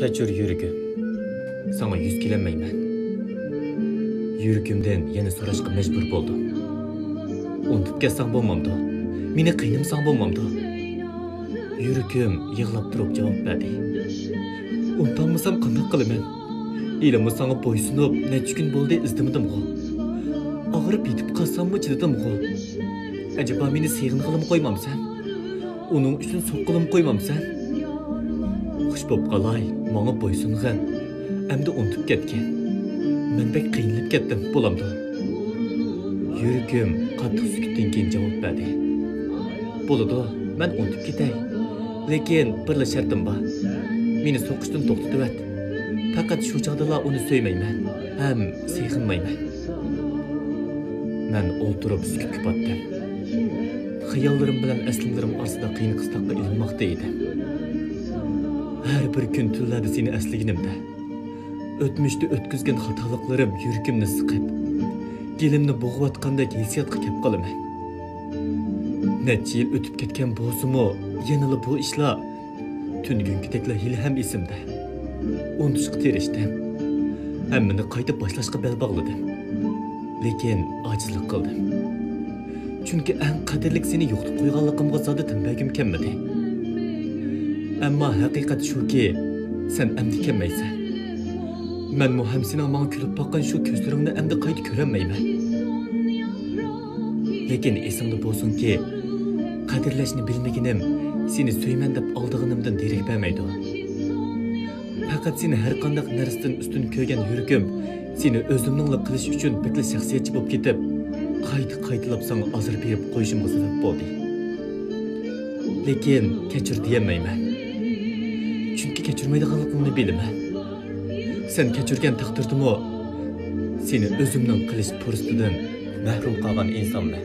Kechir yürgüm. Sana yüz kelemeymen. Yürgümden yeni so'rashga mecbur bo'ldim. Unutib ketsang bo'lmamdi. Meni qiynamsang bo'lmamdi. Yürgüm yig'lab turib javob berdi. Unutolmasam qanday qilaman? Ilimi sana bo'ysunib, necha kun bo'ldi izdimadim-ku. Og'rib yetib qolsammi chidadim-ku. Acaba meni sevg'inqilib qo'ymamsan? Uning uchun so'qqilib qo'ymamsan? Xush bo'p qalay, menga bo'ysungan. Endi unutib ketgan. Men bek qiynalib ketdim, bo'lamdi. Yurgim qattiq sukutdan keyin javob berdi. Bo'ladi, men unutib ketay. Lekin birla shartim bor. Meni so'qishdan to'xtatib et. Faqat shu chog'dala uni so'ymayman, ham sevg'inmayman. Men o'ltirib sukutga patdim. Xayollarim bilan aslimlarim orasida qiyin qistoqqa ilinmoqda edim. Her bir gün tunlarda seni esliginimde. Ötmüşte ötküzgen hatalıklarım yürgümni sıkıp, gelimni boğuvatqandek hissiyatqa kep qalaman. Necha yil o'tib ketgan bo'lsa-mu, yanılı bu ishlar tungungideklar hali ham esimda. Unutishga tirishdim. Hammani qayta boshlashga bel bog'ladim. Lekin ojizlik qildim. Chunki eng qadrli seni yo'qotib qo'yganligimga zodi tinbagim kelmadi. Ammo haqiqat shuki, sen endi kelmaysan. Men ham seni menga kulib boqqan shu ko'zlaringni endi qayta ko'rolmayman. Lekin esingda bo'lsinki, qadrlashni bilmaginim seni so'yman deb oldig'inimdan derak bermaydi. Faqat seni har qanday narsadan ustun ko'rgan yurgim, seni o'zimningla qilish uchun bekli shaxsiyatchi bo'lib ketib, qayta-qaytalab senga azr berib qo'yishimga sabab bo'ldi. Lekin kechir deyolmayman. Çünkü kechirmaydiganligimni bilaman. Sen kechirgan taqdirdimi, seni o'zimning qilish fursatidan mahrum qolgan insonman.